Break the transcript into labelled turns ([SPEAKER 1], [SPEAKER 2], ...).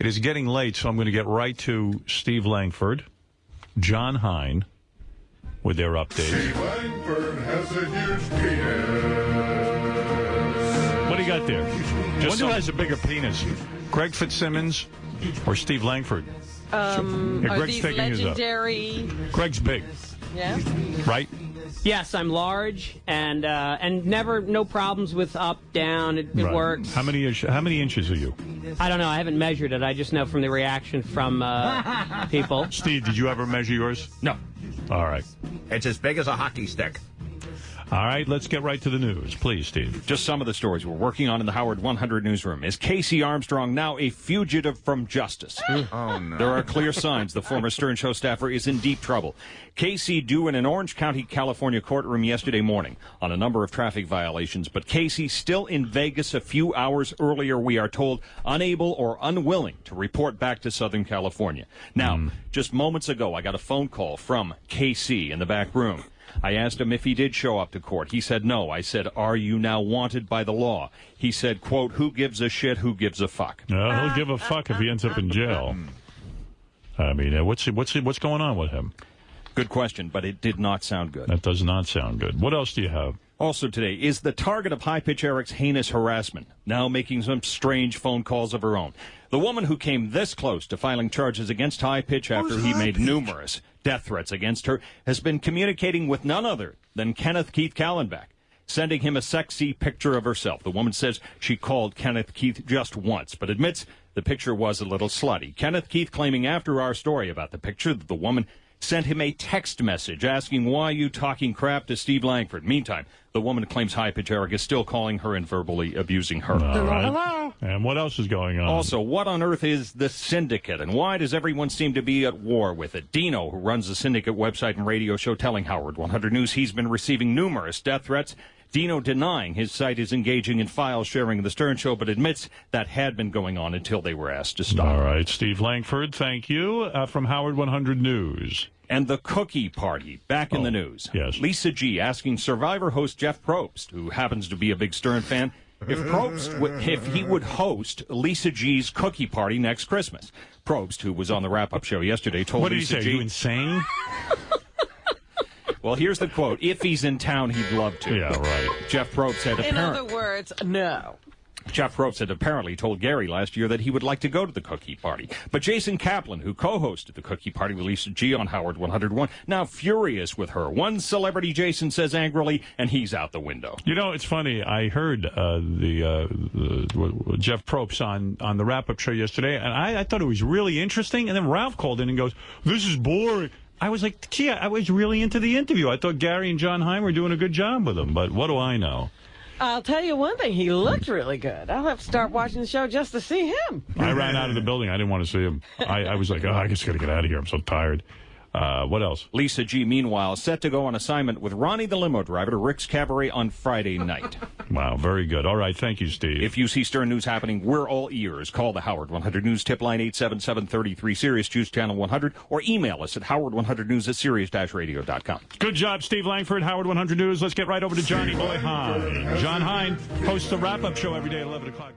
[SPEAKER 1] It is getting late, so I'm going to get right to Steve Langford, John Hine, with their update.
[SPEAKER 2] Steve Langford has a huge penis.
[SPEAKER 1] What do you got there? Who has a bigger penis? Craig Fitzsimmons or Steve Langford?
[SPEAKER 3] Are these legendary?
[SPEAKER 1] Greg's big.
[SPEAKER 3] Yeah.
[SPEAKER 1] Right?
[SPEAKER 4] Yes, I'm large, and no problems with up, down. It
[SPEAKER 1] Right.
[SPEAKER 4] works.
[SPEAKER 1] How many inches are you?
[SPEAKER 4] I don't know. I haven't measured it. I just know from the reaction from people.
[SPEAKER 1] Steve, did you ever measure yours?
[SPEAKER 5] No.
[SPEAKER 1] All right.
[SPEAKER 5] It's as big as a hockey stick.
[SPEAKER 1] All right, let's get right to the news. Please, Steve.
[SPEAKER 6] Just some of the stories we're working on in the Howard 100 newsroom. Is Casey Armstrong now a fugitive from justice?
[SPEAKER 5] Oh, no.
[SPEAKER 6] There are clear signs the former Stern Show staffer is in deep trouble. Casey due in an Orange County, California courtroom yesterday morning on a number of traffic violations, but Casey still in Vegas a few hours earlier, we are told, unable or unwilling to report back to Southern California. Now, just moments ago, I got a phone call from Casey in the back room. I asked him if he did show up to court. He said no. I said, are you now wanted by the law? He said, quote, who gives a shit, who gives a fuck?
[SPEAKER 1] He'll give a fuck if he ends up in jail. I mean, what's going on with him?
[SPEAKER 6] Good question, but it did not sound good.
[SPEAKER 1] That does not sound good. What else do you have?
[SPEAKER 6] Also today, is the target of High Pitch Eric's heinous harassment, now making some strange phone calls of her own. The woman who came this close to filing charges against High Pitch after he made numerous death threats against her has been communicating with none other than Kenneth Keith Kallenbach, sending him a sexy picture of herself. The woman says she called Kenneth Keith just once, but admits the picture was a little slutty. Kenneth Keith claiming after our story about the picture that the woman sent him a text message asking, why are you talking crap to Steve Langford? Meantime, the woman claims High Pitch Eric is still calling her and verbally abusing her.
[SPEAKER 1] All right. And what else is going on?
[SPEAKER 6] Also, what on earth is the syndicate, and why does everyone seem to be at war with it? Dino, who runs the syndicate website and radio show, telling Howard 100 News he's been receiving numerous death threats. Dino denying his site is engaging in file sharing of the Stern Show, but admits that had been going on until they were asked to stop.
[SPEAKER 1] All right, Steve Langford, thank you. From Howard 100 News.
[SPEAKER 6] And the cookie party, back in the news.
[SPEAKER 1] Yes.
[SPEAKER 6] Lisa G. asking Survivor host Jeff Probst, who happens to be a big Stern fan, if he would host Lisa G's cookie party next Christmas. Probst, who was on the wrap-up show yesterday, told Lisa G...
[SPEAKER 1] What did he say? Are you insane?
[SPEAKER 6] Well, here's the quote. If he's in town, he'd love to.
[SPEAKER 1] Yeah, right.
[SPEAKER 6] Jeff Probst said...
[SPEAKER 3] In other words, no.
[SPEAKER 6] Jeff Probst had apparently told Gary last year that he would like to go to the cookie party. But Jason Kaplan, who co-hosted the cookie party with Lisa G on Howard 101, now furious with her. One celebrity, Jason says angrily, and he's out the window.
[SPEAKER 1] You know, it's funny. I heard Jeff Probst on the wrap-up show yesterday, and I thought it was really interesting. And then Ralph called in and goes, this is boring. I was like, gee, I was really into the interview. I thought Gary and John Hine were doing a good job with him, but what do I know?
[SPEAKER 3] I'll tell you one thing. He looked really good. I'll have to start watching the show just to see him.
[SPEAKER 1] I ran out of the building. I didn't want to see him. I was like, I just got to get out of here. I'm so tired. What else?
[SPEAKER 6] Lisa G, meanwhile, set to go on assignment with Ronnie the limo driver to Rick's Cabaret on Friday night.
[SPEAKER 1] Wow, very good. All right, thank you, Steve.
[SPEAKER 6] If you see Stern News happening, we're all ears. Call the Howard 100 News tip line 877-33-SIRIUS, choose channel 100, or email us at howard100news@sirius-radio.com.
[SPEAKER 1] Good job, Steve Langford, Howard 100 News. Let's get right over to Johnny Boy Hine. John Hine hosts the wrap-up show every day at 11 o'clock.